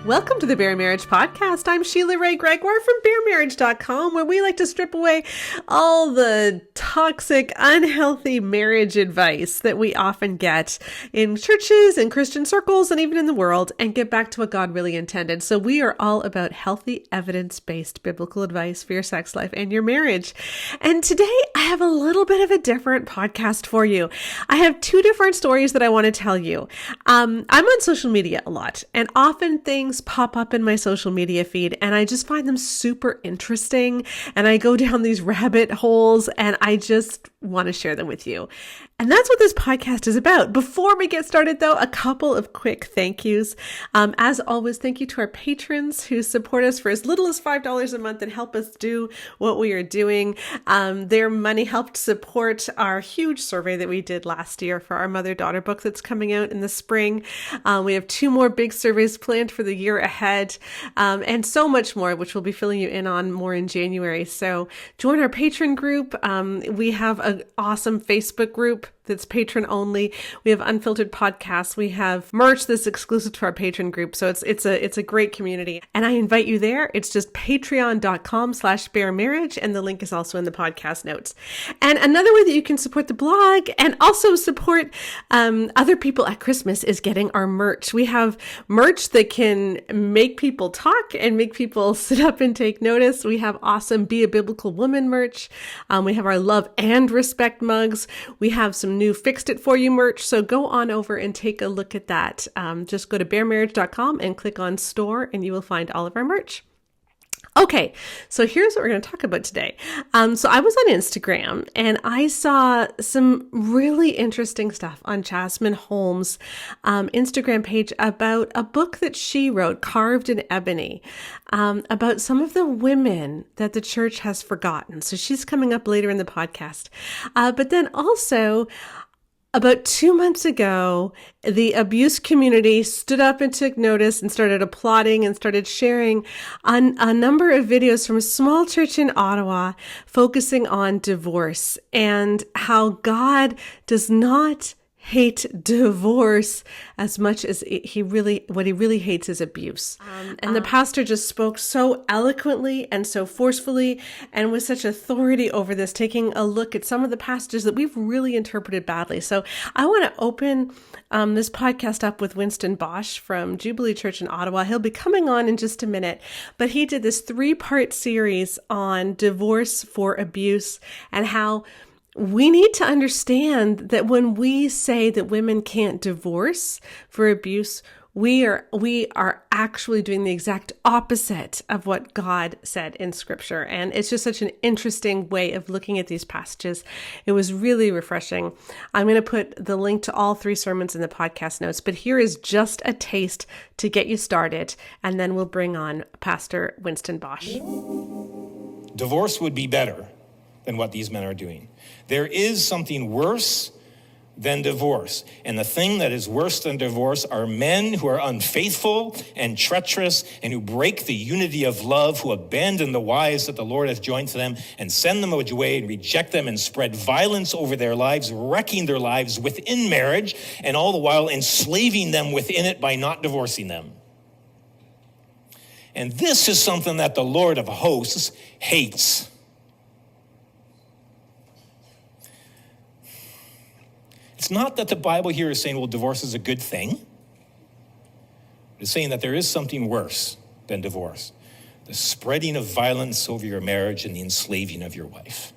Welcome to the Bare Marriage Podcast. I'm Sheila Ray Gregoire from BareMarriage.com, where we like to strip away all the toxic, unhealthy marriage advice that we often get in churches and Christian circles and even in the world and get back to what God really intended. So we are all about healthy, evidence-based biblical advice for your sex life and your marriage. And today I have a little bit of a different podcast for you. I have two different stories that I want to tell you. I'm on social media a lot, and often things pop up in my social media feed and I just find them super interesting, and I go down these rabbit holes and I just want to share them with you. And that's what this podcast is about. Before we get started though, a couple of quick thank yous. As always, thank you to our patrons who support us for as little as $5 a month and help us do what we are doing. Their money helped support our huge survey that we did last year for our mother-daughter book that's coming out in the spring. We have two more big surveys planned for the year ahead, and so much more, which we'll be filling you in on more in January. So join our patron group. We have an awesome Facebook group that's patron only. We have unfiltered podcasts. We have merch that's exclusive to our patron group. So it's a great community. And I invite you there. It's just patreon.com/baremarriage. And the link is also in the podcast notes. And another way that you can support the blog and also support other people at Christmas is getting our merch. We have merch that can make people talk and make people sit up and take notice. We have awesome Be a Biblical Woman merch. We have our Love and Respect mugs. We have some new Fixed It For You merch. So go on over and take a look at that. Just go to baremarriage.com and click on store and you will find all of our merch. Okay, so here's what we're going to talk about today. So I was on Instagram and I saw some really interesting stuff on Jasmine Holmes' Instagram page about a book that she wrote, Carved in Ebony, about some of the women that the church has forgotten. So she's coming up later in the podcast. But then also, about 2 months ago, the abuse community stood up and took notice and started applauding and started sharing a number of videos from a small church in Ottawa focusing on divorce and how God does not hate divorce as much as what he really hates is abuse. And the pastor just spoke so eloquently and so forcefully and with such authority over this, taking a look at some of the passages that we've really interpreted badly. So I want to open this podcast up with Winston Bosch from Jubilee Church in Ottawa. He'll be coming on in just a minute, but he did this 3-part series on divorce for abuse and how we need to understand that when we say that women can't divorce for abuse, we are actually doing the exact opposite of what God said in Scripture. And it's just such an interesting way of looking at these passages. It was really refreshing. I'm going to put the link to all 3 sermons in the podcast notes, but here is just a taste to get you started, and then we'll bring on Pastor Winston Bosch. Divorce would be better than what these men are doing. There is something worse than divorce. And the thing that is worse than divorce are men who are unfaithful and treacherous and who break the unity of love, who abandon the wives that the Lord has joined to them and send them away and reject them and spread violence over their lives, wrecking their lives within marriage and all the while enslaving them within it by not divorcing them. And this is something that the Lord of hosts hates. It's not that the Bible here is saying, well, divorce is a good thing. It's saying that there is something worse than divorce. The spreading of violence over your marriage and the enslaving of your wife.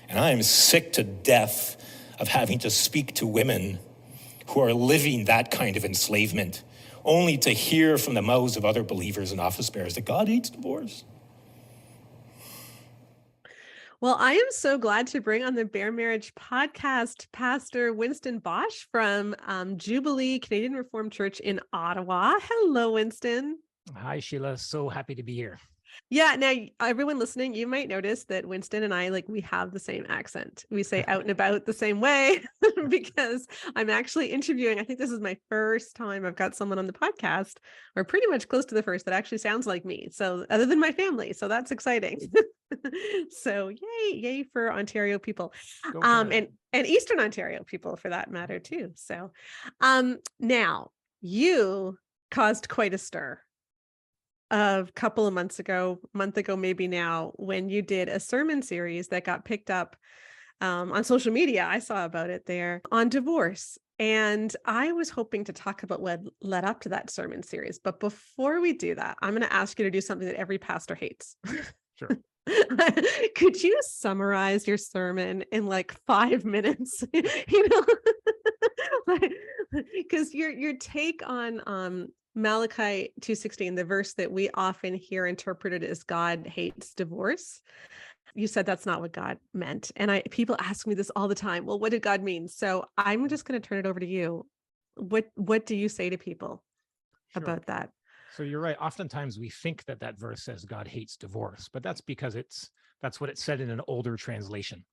And I am sick to death of having to speak to women who are living that kind of enslavement, only to hear from the mouths of other believers and office bearers that God hates divorce. Well, I am so glad to bring on the Bare Marriage podcast, Pastor Winston Bosch from Jubilee Canadian Reformed Church in Ottawa. Hello, Winston. Hi, Sheila. So happy to be here. Yeah. Now, everyone listening, you might notice that Winston and I, we have the same accent. We say out and about the same way because I'm actually interviewing. I think this is my first time I've got someone on the podcast, or pretty much close to the first, that actually sounds like me. So other than my family. So that's exciting. So yay for Ontario people, and Eastern Ontario people for that matter too. So now you caused quite a stir a couple of month ago maybe now, when you did a sermon series that got picked up on social media. I saw about it there on divorce. And I was hoping to talk about what led up to that sermon series. But before we do that, I'm going to ask you to do something that every pastor hates. Sure. Could you summarize your sermon in like 5 minutes? You know, because your take on Malachi 2:16, the verse that we often hear interpreted as God hates divorce. You said that's not what God meant. And people ask me this all the time. Well, what did God mean? So I'm just going to turn it over to you. What do you say to people about that? So you're right. Oftentimes we think that verse says God hates divorce, but that's because that's what it said in an older translation.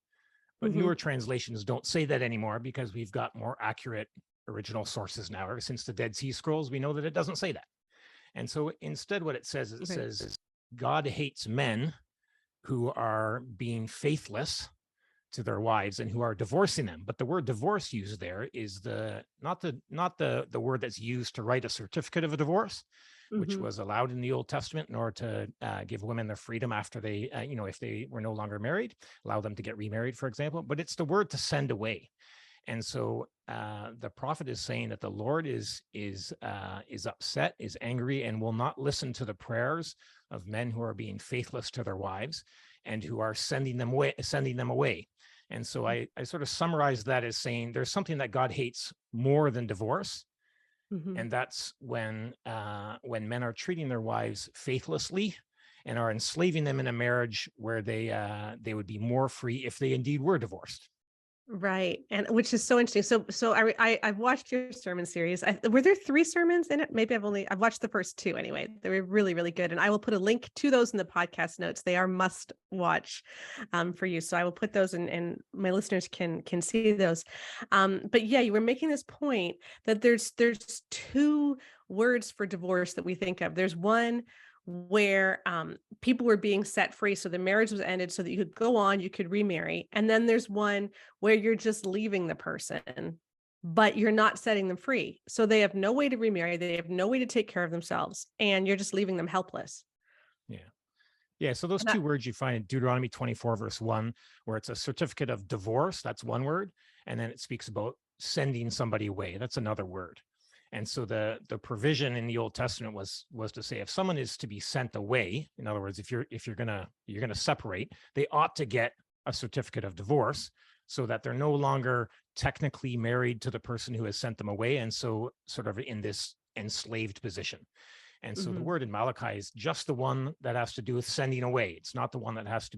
But newer translations don't say that anymore because we've got more accurate original sources now. Ever since the Dead Sea Scrolls, we know that it doesn't say that. And so instead what it says is it says God hates men who are being faithless to their wives and who are divorcing them. But the word divorce used there is not the word that's used to write a certificate of a divorce, which was allowed in the Old Testament in order to give women their freedom after they, if they were no longer married, allow them to get remarried, for example. But it's the word to send away. And so the prophet is saying that the Lord is upset, is angry, and will not listen to the prayers of men who are being faithless to their wives and who are sending them away. And so I sort of summarize that as saying there's something that God hates more than divorce. And that's when men are treating their wives faithlessly and are enslaving them in a marriage where they would be more free if they indeed were divorced. Right. And which is so interesting. So I've watched your sermon series. Were there 3 sermons in it? Maybe I've watched the first 2 anyway. They were really, really good. And I will put a link to those in the podcast notes. They are must watch for you. So I will put those in, and my listeners can see those. But yeah, you were making this point that there's 2 words for divorce that we think of. There's one where people were being set free. So the marriage was ended so that you could go on, you could remarry. And then there's one where you're just leaving the person, but you're not setting them free. So they have no way to remarry. They have no way to take care of themselves. And you're just leaving them helpless. Yeah. Yeah. So those 2 words you find in Deuteronomy 24, verse 1, where it's a certificate of divorce. That's one word. And then it speaks about sending somebody away. That's another word. And so the provision in the Old Testament was to say if someone is to be sent away, in other words, if you're gonna separate, they ought to get a certificate of divorce so that they're no longer technically married to the person who has sent them away, and so sort of in this enslaved position. And so the word in Malachi is just the one that has to do with sending away. It's not the one that has to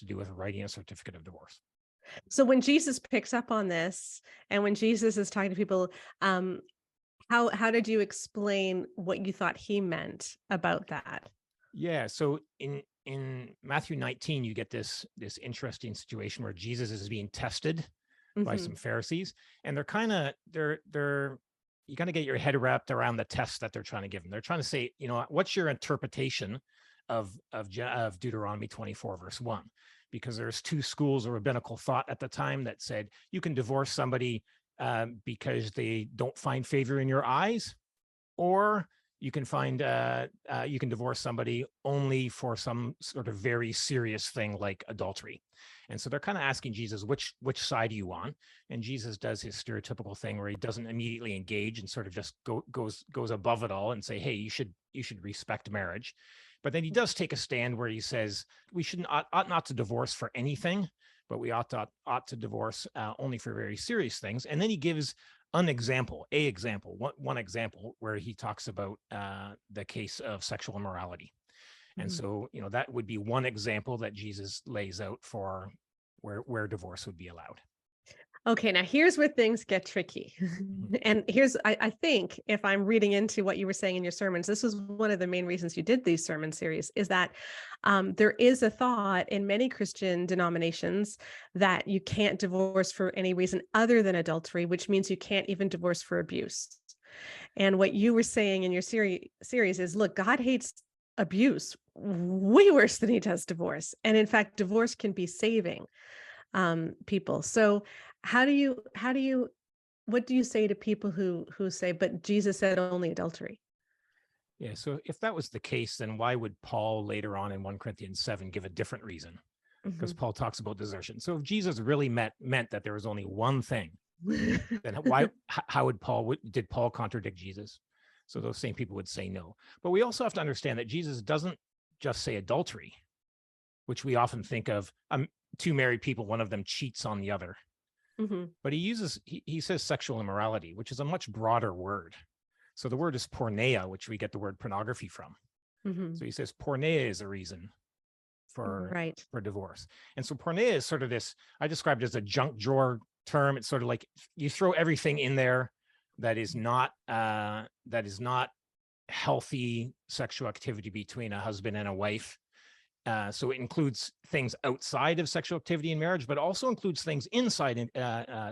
do with writing a certificate of divorce. So when Jesus picks up on this, and when Jesus is talking to people, how did you explain what you thought he meant about that? Yeah. So in Matthew 19, you get this interesting situation where Jesus is being tested by some Pharisees, and you kind of get your head wrapped around the test that they're trying to give him. They're trying to say, what's your interpretation of Deuteronomy 24, verse 1? Because there's 2 schools of rabbinical thought at the time that said you can divorce somebody because they don't find favor in your eyes, or you can divorce somebody only for some sort of very serious thing like adultery. And so they're kind of asking Jesus, which side are you on? And Jesus does his stereotypical thing where he doesn't immediately engage and sort of just goes above it all and say, hey, you should respect marriage. But then he does take a stand where he says we ought not to divorce for anything, but we ought to divorce only for very serious things. And then he gives one example where he talks about the case of sexual immorality. And so, that would be one example that Jesus lays out for where divorce would be allowed. Okay, now here's where things get tricky. And I think if I'm reading into what you were saying in your sermons, this was one of the main reasons you did these sermon series, is that there is a thought in many Christian denominations that you can't divorce for any reason other than adultery, which means you can't even divorce for abuse. And what you were saying in your series is, look, God hates abuse way worse than he does divorce. And in fact, divorce can be saving people. So how do you what do you say to people who say, but Jesus said only adultery? Yeah, so if that was the case, then why would Paul later on in 1 Corinthians 7 give a different reason? Because Paul talks about desertion. So if Jesus really meant that there was only one thing, then how did Paul contradict Jesus? So those same people would say no. But we also have to understand that Jesus doesn't just say adultery, which we often think of two married people, one of them cheats on the other. But he says sexual immorality, which is a much broader word. So the word is porneia, which we get the word pornography from. So he says porneia is a reason for divorce. And so porneia is sort of this, I described it as a junk drawer term. It's sort of like you throw everything in there that is not healthy sexual activity between a husband and a wife. So it includes things outside of sexual activity in marriage, but also includes things inside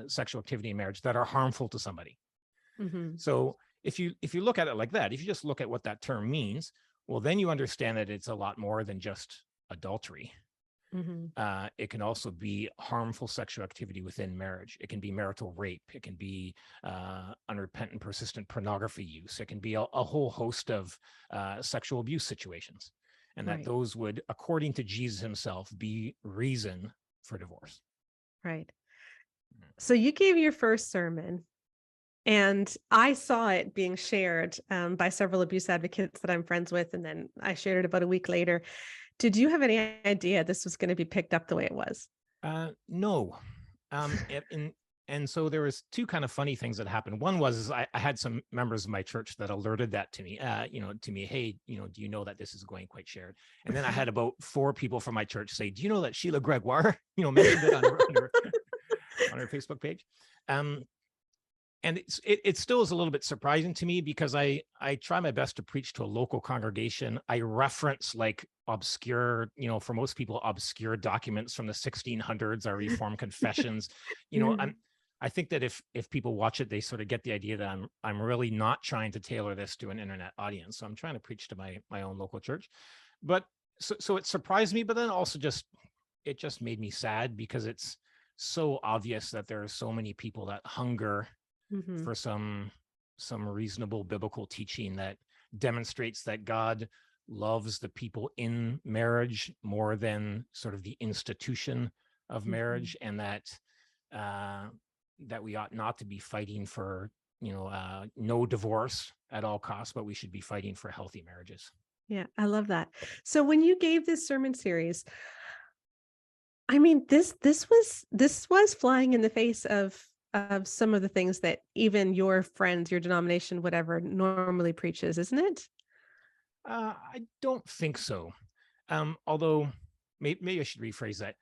sexual activity in marriage that are harmful to somebody. So if you look at it like that, if you just look at what that term means, well, then you understand that it's a lot more than just adultery. It can also be harmful sexual activity within marriage. It can be marital rape. It can be unrepentant, persistent pornography use. It can be a whole host of sexual abuse situations. And that those would, according to Jesus himself, be reason for divorce. Right. So you gave your first sermon, and I saw it being shared by several abuse advocates that I'm friends with, and then I shared it about a week later. Did you have any idea this was going to be picked up the way it was? No. And so there was two kind of funny things that happened. One was I had some members of my church that alerted that to me, hey, do you know that this is going quite shared? And then I had about 4 people from my church say, do you know that Sheila Gregoire, mentioned it on her Facebook page? And it still is a little bit surprising to me because I try my best to preach to a local congregation. I reference like obscure, for most people, obscure documents from the 1600s, our Reformed confessions. I think that if people watch it, they sort of get the idea that I'm really not trying to tailor this to an internet audience. So I'm trying to preach to my own local church. But so it surprised me, but then also it just made me sad because it's so obvious that there are so many people that hunger for some reasonable biblical teaching that demonstrates that God loves the people in marriage more than sort of the institution of marriage, and that we ought not to be fighting for, no divorce at all costs, but we should be fighting for healthy marriages. Yeah, I love that. So when you gave this sermon series, I mean, this was flying in the face of some of the things that even your friends, your denomination, whatever, normally preaches, isn't it? I don't think so. Although maybe I should rephrase that.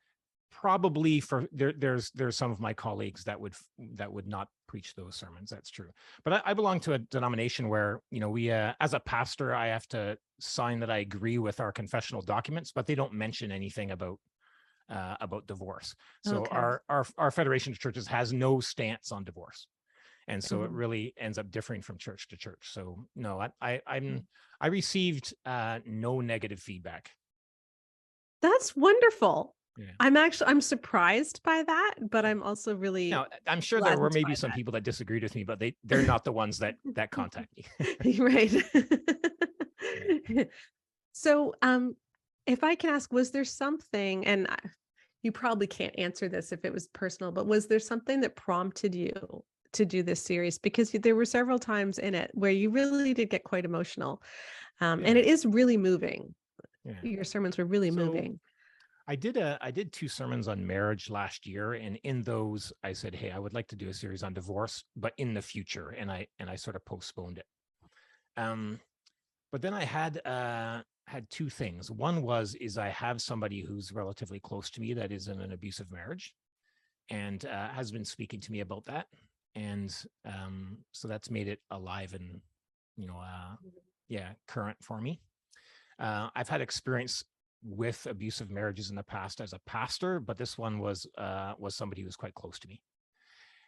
Probably there's some of my colleagues that would not preach those sermons. That's true. But I belong to a denomination where, we, as a pastor, I have to sign that I agree with our confessional documents, but they don't mention anything about divorce. So our Federation of Churches has no stance on divorce. And so it really ends up differing from church to church. So no, I received no negative feedback. That's wonderful. Yeah. I'm surprised by that, but I'm also really. Now, I'm sure there were maybe some people that disagreed with me, but they're not the ones that contact me. Right. So, if I can ask, was there something, and you probably can't answer this if it was personal, but was there something that prompted you to do this series? Because there were several times in it where you really did get quite emotional, and it is really moving. Yeah. Your sermons were really moving. I did 2 sermons on marriage last year, and in those I said, hey, I would like to do a series on divorce, but in the future, and I sort of postponed it. But then I had 2 things. One is I have somebody who's relatively close to me that is in an abusive marriage, and has been speaking to me about that, and so that's made it alive and current for me. I've had experience with abusive marriages in the past as a pastor, but this one was somebody who was quite close to me.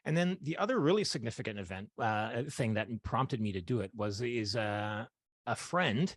And then the other really significant thing that prompted me to do it is a friend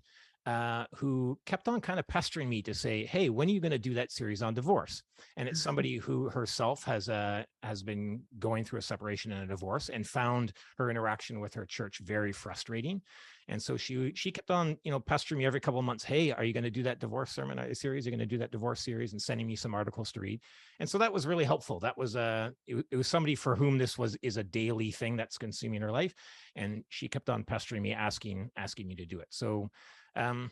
who kept on kind of pestering me to say, "Hey, when are you going to do that series on divorce?" And it's somebody who herself has been going through a separation and a divorce, and found her interaction with her church very frustrating. And so she kept on, pestering me every couple of months. "Hey, are you going to do that divorce sermon series? Are you going to do that divorce series?" And sending me some articles to read. And so that was really helpful. That was it was somebody for whom this is a daily thing that's consuming her life, and she kept on pestering me, asking me to do it. So I'm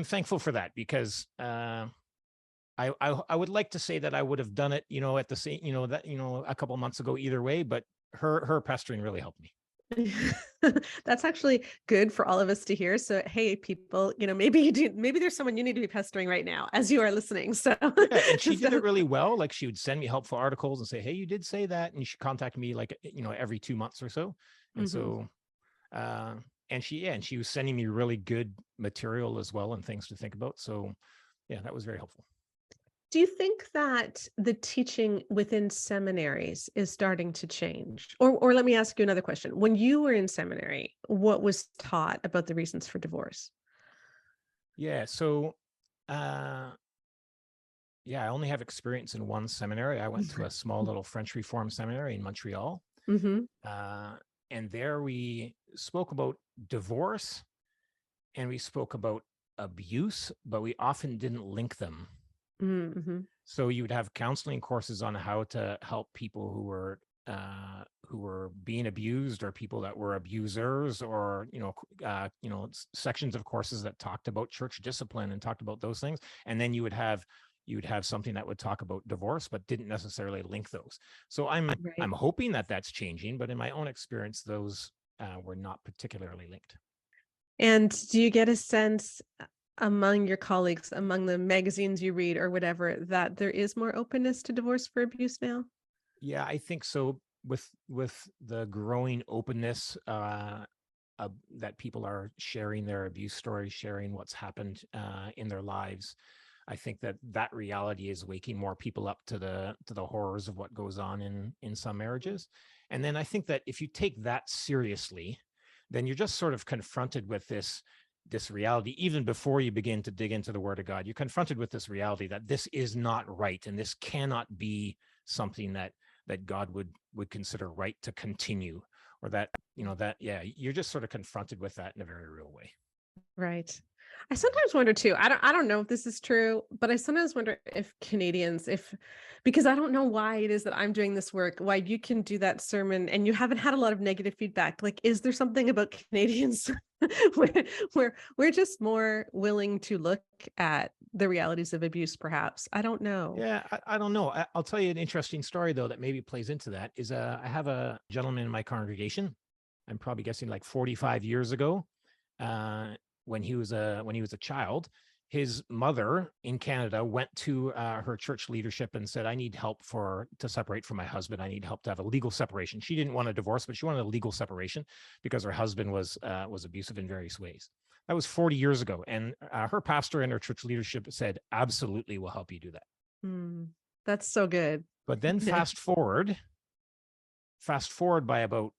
thankful for that, because I would like to say that I would have done it, at the same, a couple of months ago either way, but her pestering really helped me. That's actually good for all of us to hear. So, hey, people, maybe there's someone you need to be pestering right now as you are listening. So, yeah, and she did it really well. Like, she would send me helpful articles and say, "Hey, you did say that," and she contacted me like, every 2 months or so. And so, and she was sending me really good material as well, and things to think about. So, yeah, that was very helpful. Do you think that the teaching within seminaries is starting to change? Or let me ask you another question. When you were in seminary, what was taught about the reasons for divorce? Yeah. So, I only have experience in one seminary. I went to a small little French Reformed seminary in Montreal. Mm-hmm. And there we spoke about divorce, and we spoke about abuse, but we often didn't link them. Mm-hmm. So you would have counseling courses on how to help people who were being abused, or people that were abusers, or sections of courses that talked about church discipline and talked about those things. And then you would have something that would talk about divorce, but didn't necessarily link those. So I'm hoping that that's changing, but in my own experience, those were not particularly linked. And do you get a sense among your colleagues, among the magazines you read or whatever, that there is more openness to divorce for abuse now? Yeah, I think so. With the growing openness that people are sharing their abuse stories, sharing what's happened in their lives, I think that reality is waking more people up to the horrors of what goes on in some marriages. And then I think that if you take that seriously, then you're just sort of confronted with this reality. Even before you begin to dig into the Word of God, you're confronted with this reality that this is not right, and this cannot be something that God would consider right to continue, or that you're just sort of confronted with that in a very real way. Right. I sometimes wonder too. I don't know if this is true, but I sometimes wonder if Canadians, because I don't know why it is that I'm doing this work, why you can do that sermon and you haven't had a lot of negative feedback. Like, is there something about Canadians where we're just more willing to look at the realities of abuse, perhaps? I don't know. Yeah, I don't know. I'll tell you an interesting story, though, that maybe plays into that. Is I have a gentleman in my congregation. I'm probably guessing like 45 years ago. When he was a child, his mother in Canada went to her church leadership and said, "I need help to separate from my husband. I need help to have a legal separation." She didn't want a divorce, but she wanted a legal separation because her husband was abusive in various ways. That was 40 years ago, and her pastor and her church leadership said, "Absolutely, we'll help you do that." That's so good. But then fast forward by about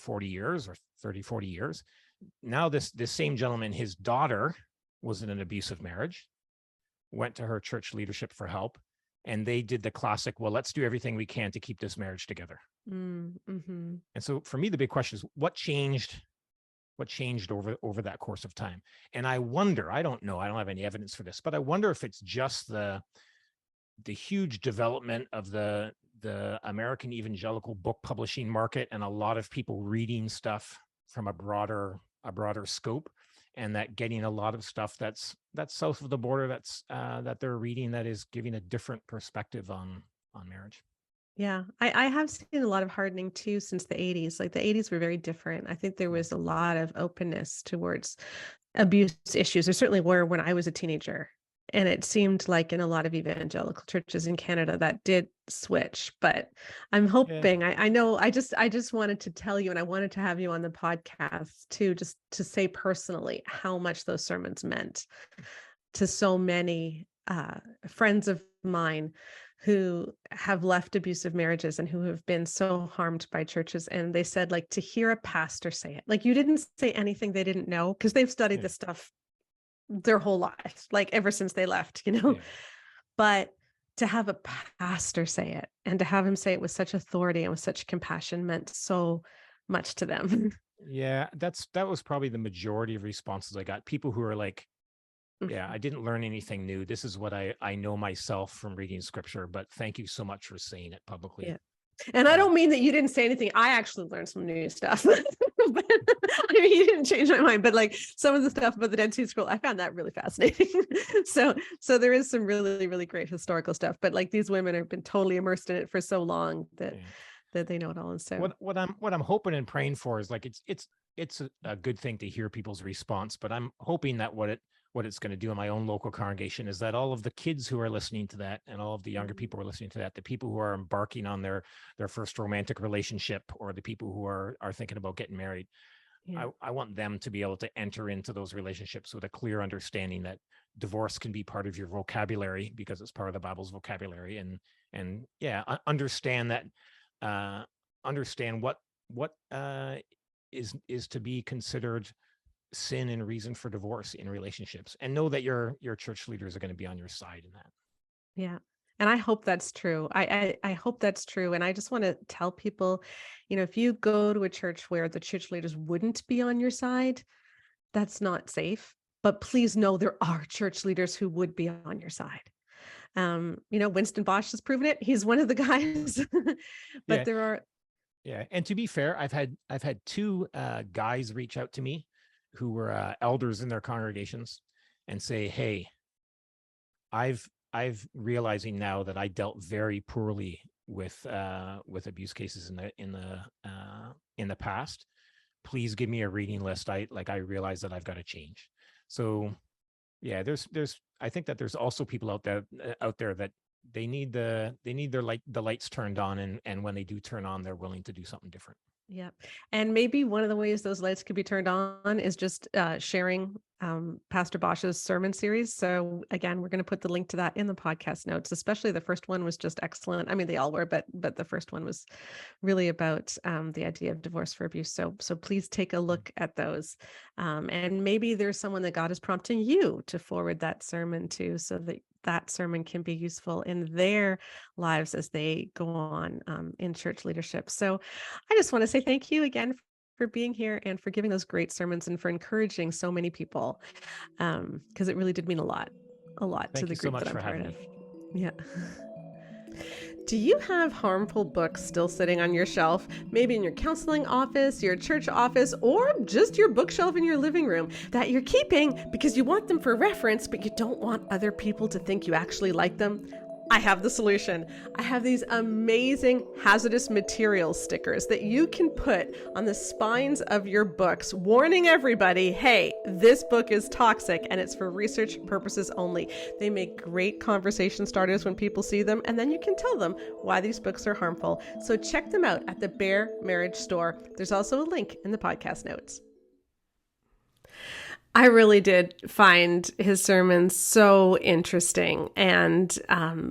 40 years, or 30, 40 years. Now this same gentleman, his daughter was in an abusive marriage, went to her church leadership for help, and they did the classic, "Well, let's do everything we can to keep this marriage together." Mm-hmm. And so for me, the big question is, what changed over that course of time? And I wonder, I don't know, I don't have any evidence for this, but I wonder if it's just the huge development of the American evangelical book publishing market, and a lot of people reading stuff from a broader scope, and that getting a lot of stuff that's south of the border, that they're reading, that is giving a different perspective on marriage. Yeah, I have seen a lot of hardening too since the 80s. Like the 80s were very different. I think there was a lot of openness towards abuse issues. There certainly were when I was a teenager. And it seemed like in a lot of evangelical churches in Canada that did switch. But I'm hoping, I know, I just wanted to tell you, and I wanted to have you on the podcast too, just to say personally how much those sermons meant to so many friends of mine who have left abusive marriages and who have been so harmed by churches. And they said, like, to hear a pastor say it, like, you didn't say anything they didn't know, because they've studied this stuff their whole life, like ever since they left, you know. Yeah. But to have a pastor say it, and to have him say it with such authority and with such compassion, meant so much to them. Yeah, that was probably the majority of responses I got. People who are like, yeah, I didn't learn anything new. This is what I know myself from reading scripture, but thank you so much for saying it publicly. Yeah. And I don't mean that you didn't say anything. I actually learned some new stuff. But, I mean, you didn't change my mind, but like some of the stuff about the Dead Sea Scroll, I found that really fascinating. So there is some really, really great historical stuff, but like these women have been totally immersed in it for so long that they know it all. And so what I'm hoping and praying for is like, it's a good thing to hear people's response, but I'm hoping that what it's going to do in my own local congregation is that all of the kids who are listening to that, and all of the younger people who are listening to that, the people who are embarking on their first romantic relationship, or the people who are thinking about getting married, I want them to be able to enter into those relationships with a clear understanding that divorce can be part of your vocabulary, because it's part of the Bible's vocabulary, and understand that, understand what is to be considered sin and reason for divorce in relationships, and know that your church leaders are going to be on your side in that. Yeah. And I hope that's true. I hope that's true. And I just want to tell people, if you go to a church where the church leaders wouldn't be on your side, that's not safe. But please know there are church leaders who would be on your side. Winston Bosch has proven it. He's one of the guys. But there are. Yeah. And to be fair, I've had two guys reach out to me who were elders in their congregations and say, "Hey, I've realizing now that I dealt very poorly with abuse cases in the past. Please give me a reading list. I realize that I've got to change." So yeah, I think that there's also people out there that they need the lights turned on, and when they do turn on, they're willing to do something different. Yeah. And maybe one of the ways those lights could be turned on is just sharing Pastor Bosch's sermon series. So again, we're going to put the link to that in the podcast notes. Especially the first one was just excellent. I mean, they all were, but the first one was really about the idea of divorce for abuse. So please take a look at those. And maybe there's someone that God is prompting you to forward that sermon to, so that sermon can be useful in their lives as they go on in church leadership. So I just want to say thank you again for being here and for giving those great sermons and for encouraging so many people, because it really did mean a lot to the group that I'm part of. Yeah. Do you have harmful books still sitting on your shelf, maybe in your counseling office, your church office, or just your bookshelf in your living room that you're keeping because you want them for reference, but you don't want other people to think you actually like them? I have the solution. I have these amazing hazardous materials stickers that you can put on the spines of your books, warning everybody, hey, this book is toxic and it's for research purposes only. They make great conversation starters when people see them, and then you can tell them why these books are harmful. So check them out at the Bare Marriage Store. There's also a link in the podcast notes. I really did find his sermons so interesting and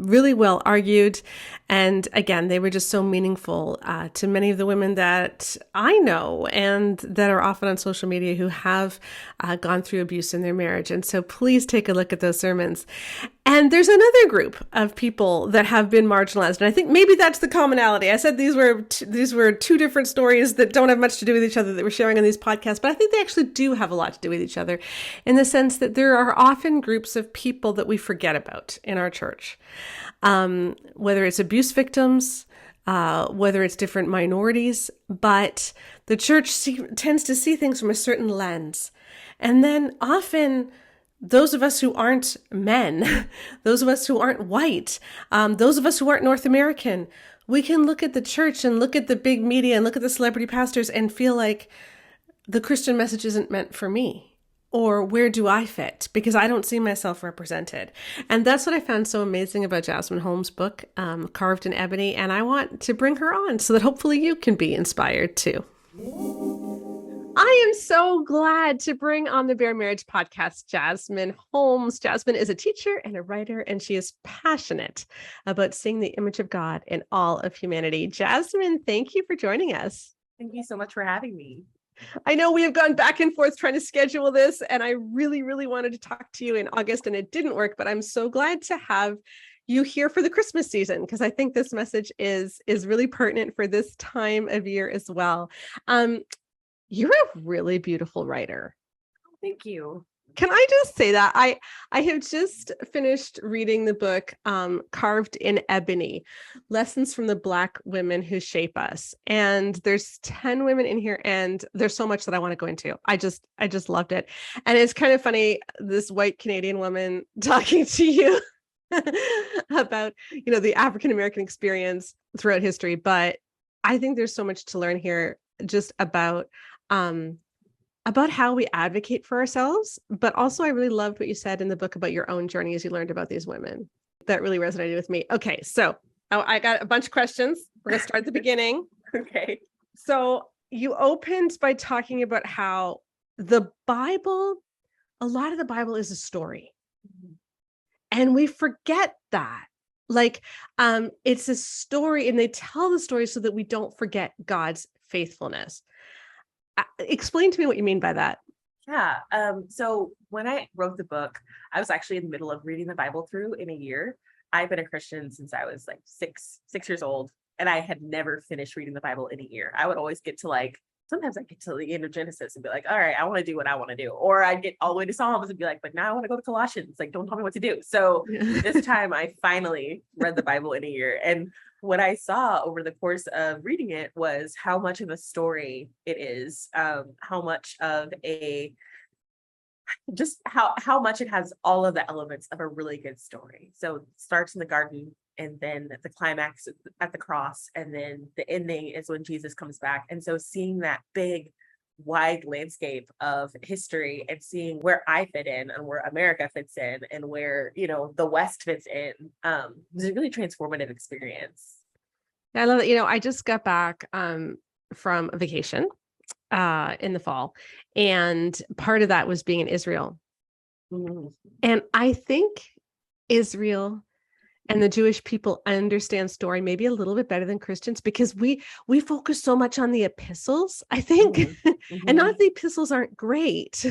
really well argued. And again, they were just so meaningful to many of the women that I know and that are often on social media who have gone through abuse in their marriage. And so please take a look at those sermons. And there's another group of people that have been marginalized. And I think maybe that's the commonality. I said these were two different stories that don't have much to do with each other that we're sharing on these podcasts, but I think they actually do have a lot to do with each other, in the sense that there are often groups of people that we forget about in our church, whether it's abuse victims, whether it's different minorities, but the church tends to see things from a certain lens. And then often those of us who aren't men, those of us who aren't white, those of us who aren't North American, we can look at the church and look at the big media and look at the celebrity pastors and feel like the Christian message isn't meant for me. Or where do I fit? Because I don't see myself represented. And that's what I found so amazing about Jasmine Holmes' book, Carved in Ebony. And I want to bring her on so that hopefully you can be inspired too. I am so glad to bring on the Bare Marriage podcast, Jasmine Holmes. Jasmine is a teacher and a writer, and she is passionate about seeing the image of God in all of humanity. Jasmine, thank you for joining us. Thank you so much for having me. I know we have gone back and forth trying to schedule this, and I really, really wanted to talk to you in August, and it didn't work, but I'm so glad to have you here for the Christmas season, because I think this message is really pertinent for this time of year as well. You're a really beautiful writer. Thank you. Can I just say that I have just finished reading the book Carved in Ebony, Lessons from the Black Women Who Shape Us. And there's 10 women in here, and there's so much that I want to go into. I just loved it. And it's kind of funny, this white Canadian woman talking to you about, the African American experience throughout history. But I think there's so much to learn here just about how we advocate for ourselves. But also, I really loved what you said in the book about your own journey as you learned about these women. That really resonated with me. Okay, so I got a bunch of questions. We're going to start at the beginning. Okay. So you opened by talking about how the Bible, a lot of the Bible is a story. And we forget that. Like, it's a story, and they tell the story so that we don't forget God's faithfulness. Explain to me what you mean by that. Yeah. So when I wrote the book, I was actually in the middle of reading the Bible through in a year. I've been a Christian since I was like six years old, and I had never finished reading the Bible in a year. I would always get to sometimes I get to the end of Genesis and be like, all right, I want to do what I want to do. Or I'd get all the way to Psalms and be like, but now I want to go to Colossians. Like, don't tell me what to do. So this time I finally read the Bible in a year. And what I saw over the course of reading it was how much of a story it is, how much of how much it has all of the elements of a really good story. So it starts in the garden, and then the climax at the cross, and then the ending is when Jesus comes back. And so seeing that big, wide landscape of history and seeing where I fit in and where America fits in and where, the West fits in, was a really transformative experience. I love it. I just got back from a vacation in the fall, and part of that was being in Israel. Mm-hmm. And I think Israel and the Jewish people understand story maybe a little bit better than Christians, because we focus so much on the epistles, I think. Mm-hmm. And not that the epistles aren't great,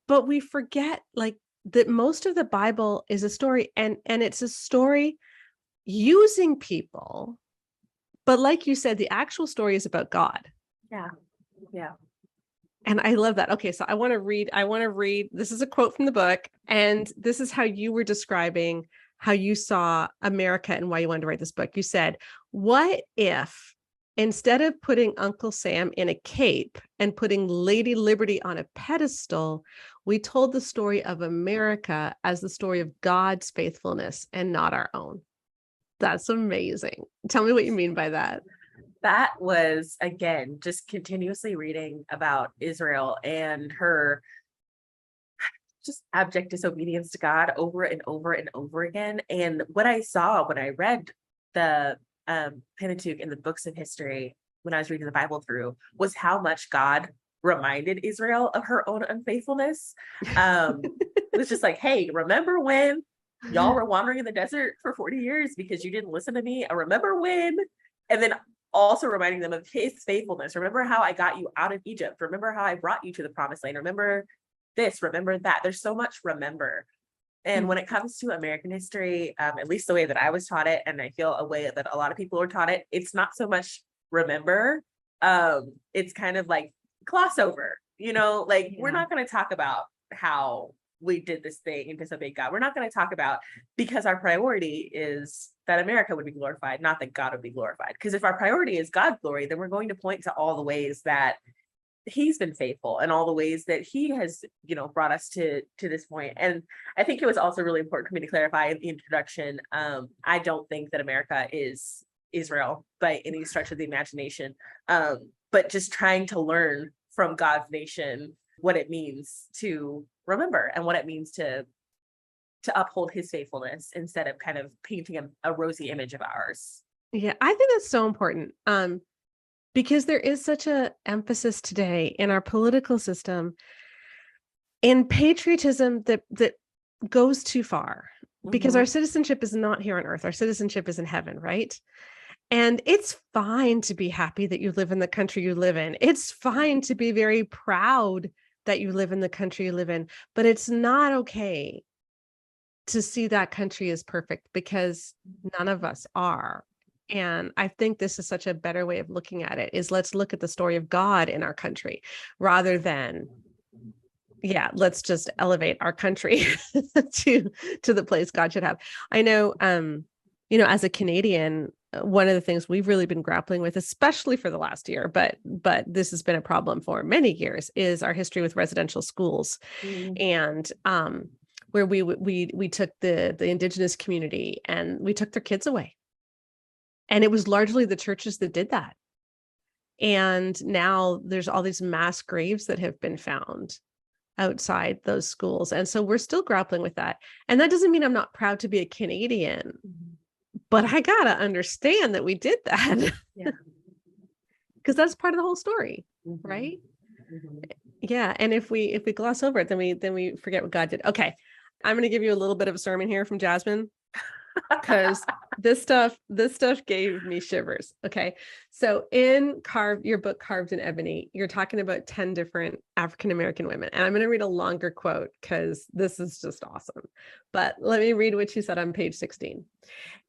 but we forget that most of the Bible is a story, and it's a story using people. But like you said, the actual story is about God. Yeah. Yeah. And I love that. Okay, so I want to read, this is a quote from the book, and this is how you were describing how you saw America and why you wanted to write this book. You said, what if instead of putting Uncle Sam in a cape and putting Lady Liberty on a pedestal, we told the story of America as the story of God's faithfulness and not our own? That's amazing. Tell me what you mean by that. That was, again, just continuously reading about Israel and her just abject disobedience to God over and over and over again. And what I saw when I read the Pentateuch and the books of history, when I was reading the Bible through, was how much God reminded Israel of her own unfaithfulness. It was just like, hey, remember when y'all were wandering in the desert for 40 years because you didn't listen to me? I remember when. And then also reminding them of his faithfulness. Remember how I got you out of Egypt. Remember how I brought you to the promised land. Remember this, remember that. There's so much remember. And when it comes to American history, at least the way that I was taught it, and I feel a way that a lot of people are taught it, it's not so much remember. It's kind of like gloss over, we're not going to talk about how we did this thing and disobeyed God. We're not going to talk about, because our priority is that America would be glorified, not that God would be glorified. Because if our priority is God's glory, then we're going to point to all the ways that he's been faithful and all the ways that he has, brought us to this point. And I think it was also really important for me to clarify in the introduction. I don't think that America is Israel by any stretch of the imagination, but just trying to learn from God's nation what it means to remember and what it means to uphold his faithfulness instead of kind of painting a rosy image of ours. Yeah, I think that's so important. Because there is such an emphasis today in our political system in patriotism that goes too far, because our citizenship is not here on earth. Our citizenship is in heaven, right? And it's fine to be happy that you live in the country you live in. It's fine to be very proud that you live in the country you live in, but it's not okay to see that country as perfect, because none of us are. And I think this is such a better way of looking at it, is let's look at the story of God in our country rather than, yeah, let's just elevate our country to the place God should have. I know, as a Canadian, one of the things we've really been grappling with, especially for the last year, but this has been a problem for many years, is our history with residential schools. And where we took the Indigenous community and we took their kids away. And it was largely the churches that did that. And now there's all these mass graves that have been found outside those schools. And so we're still grappling with that. And that doesn't mean I'm not proud to be a Canadian, but I gotta understand that we did that. Yeah. Because that's part of the whole story, right? Yeah. And if we gloss over it, then we forget what God did. Okay. I'm going to give you a little bit of a sermon here from Jasmine, because this stuff gave me shivers. Okay. So in your book, Carved in Ebony, you're talking about 10 different African-American women. And I'm going to read a longer quote because this is just awesome. But let me read what she said on page 16.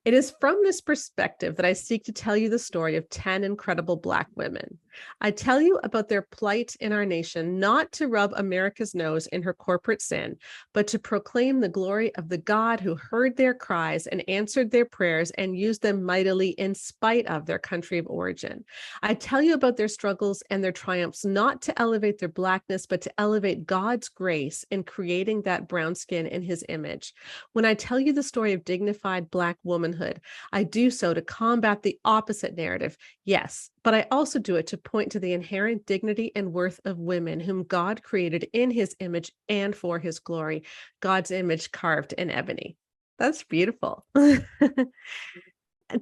It is from this perspective that I seek to tell you the story of 10 incredible Black women. I tell you about their plight in our nation, not to rub America's nose in her corporate sin, but to proclaim the glory of the God who heard their cries and answered their prayers and used them mightily in spite of their country of origin. I tell you about their struggles and their triumphs, not to elevate their Blackness, but to elevate God's grace in creating that brown skin in his image. When I tell you the story of dignified Black womanhood, I do so to combat the opposite narrative, yes, but I also do it to point to the inherent dignity and worth of women whom God created in his image and for his glory, God's image carved in ebony. That's beautiful.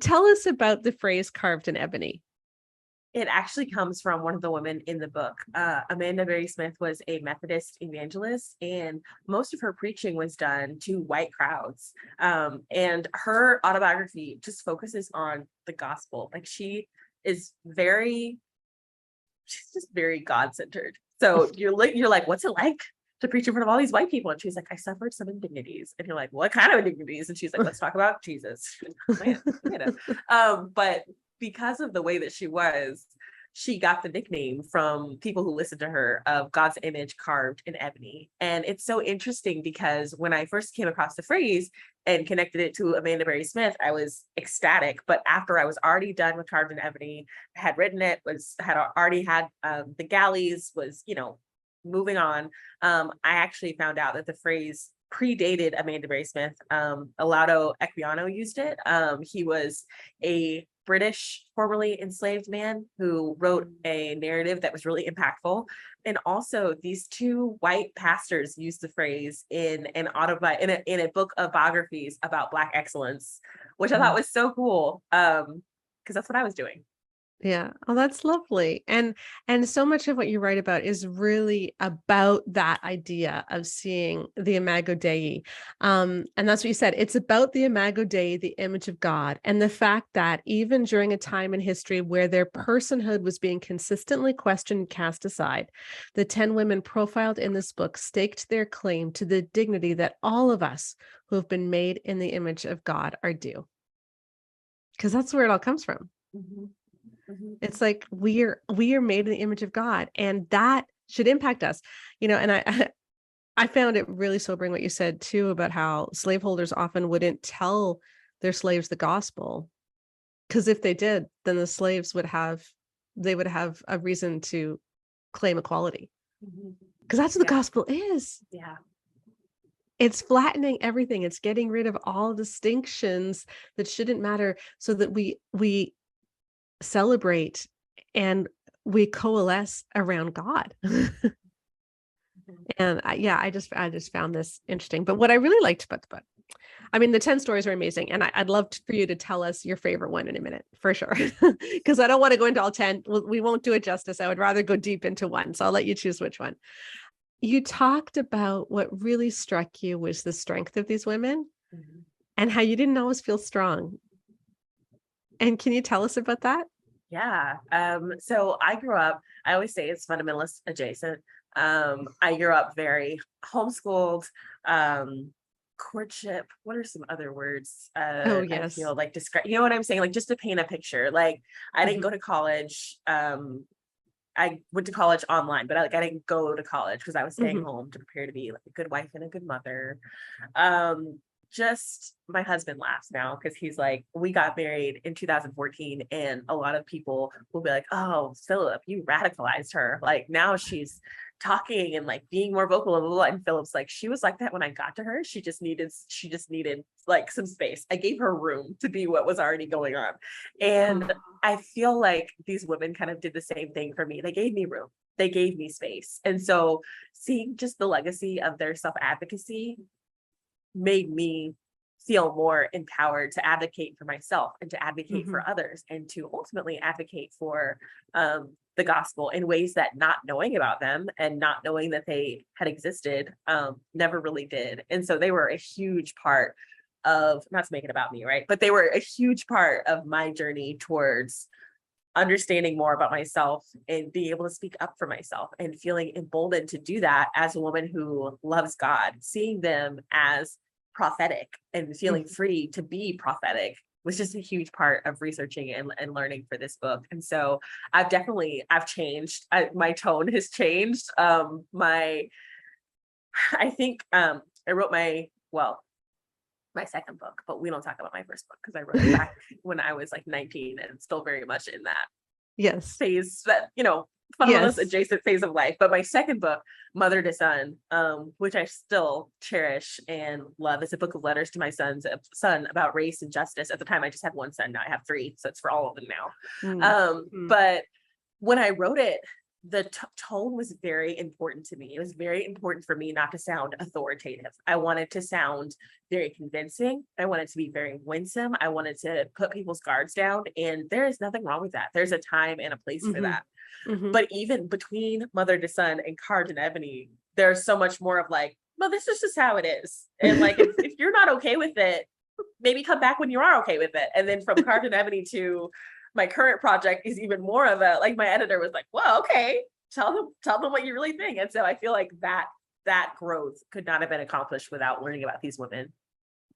Tell us about the phrase carved in ebony. It actually comes from one of the women in the book. Amanda Berry Smith was a Methodist evangelist, and most of her preaching was done to white crowds. And her autobiography just focuses on the gospel. Like she's just very God-centered. So you're like, what's it like to preach in front of all these white people? And she's like, I suffered some indignities. And you're like, what kind of indignities? And she's like, let's talk about Jesus. Man, but because of the way that she got the nickname from people who listened to her of God's image carved in ebony. And it's so interesting because when I first came across the phrase and connected it to Amanda Berry Smith, I was ecstatic. But after I was already done with Carved in Ebony, had written it, had already had the galleys, was, moving on. I actually found out that the phrase predated Amanda Berry Smith. Alaudo Equiano used it. He was a British formerly enslaved man who wrote a narrative that was really impactful. And also these two white pastors used the phrase in a book of biographies about Black excellence, which I thought was so cool. Because that's what I was doing. Yeah. Oh, that's lovely. And so much of what you write about is really about that idea of seeing the Imago Dei. And that's what you said. It's about the Imago Dei, the image of God, and the fact that even during a time in history where their personhood was being consistently questioned and cast aside, the 10 women profiled in this book staked their claim to the dignity that all of us who have been made in the image of God are due. Because that's where it all comes from. Mm-hmm. Mm-hmm. It's like we are made in the image of God, and that should impact us, and I found it really sobering what you said too about how slaveholders often wouldn't tell their slaves the gospel, because if they did, then the slaves would have a reason to claim equality, because that's what the gospel is. Yeah. It's flattening everything. It's getting rid of all distinctions that shouldn't matter, so that we celebrate and we coalesce around God. And I just found this interesting. But what I really liked about the book, I mean, the 10 stories are amazing, and I'd love for you to tell us your favorite one in a minute, for sure, because I don't want to go into all 10. We won't do it justice. I would rather go deep into one, so I'll let you choose which one. You talked about what really struck you was the strength of these women, and how you didn't always feel strong. And can you tell us about that? Yeah. So I grew up, I always say it's fundamentalist adjacent. I grew up very homeschooled, courtship. What are some other words? Oh, I yes. feel like describe, you know what I'm saying? Like just to paint a picture, like I didn't Mhm. go to college. I went to college online, but I didn't go to college because I was staying Mhm. home to prepare to be like a good wife and a good mother. Um, just my husband laughs now because he's like, we got married in 2014, and a lot of people will be like, "Oh, Philip, you radicalized her. Like now she's talking and like being more vocal." Blah, blah, blah. And Philip's like, she was like that when I got to her. She just needed like some space. I gave her room to be what was already going on, and Oh. I feel like these women kind of did the same thing for me. They gave me room. They gave me space, and so seeing just the legacy of their self advocacy made me feel more empowered to advocate for myself and to advocate Mhm. for others and to ultimately advocate for the gospel in ways that not knowing about them and not knowing that they had existed never really did. And so they were a huge part of, not to make it about me, right? But they were a huge part of my journey towards understanding more about myself and being able to speak up for myself and feeling emboldened to do that as a woman who loves God, seeing them as prophetic and feeling Mhm. free to be prophetic was just a huge part of researching and learning for this book. And so I've changed. My tone has changed. I think I wrote my second book, but we don't talk about my first book because I wrote it back when I was like 19 and still very much in that Yes. phase, that fundamentalist Yes. adjacent phase of life. But my second book, Mother to Son, which I still cherish and love, is a book of letters to my son about race and justice. At the time I just had one son, now I have three, so it's for all of them now. Mm. Mm. But when I wrote it, the tone was very important to me. It was very important for me not to sound authoritative. I wanted to sound very convincing. I wanted to be very winsome. I wanted to put people's guards down. And there is nothing wrong with that. There's a time and a place for Mhm. that. Mhm. But even between Mother to Son and Cards and Ebony, there's so much more of like, well, this is just how it is. And like, if you're not okay with it, maybe come back when you are okay with it. And then from Cards and Ebony to my current project is even more of a, like, my editor was like, well, okay, tell them what you really think. And so I feel like that growth could not have been accomplished without learning about these women.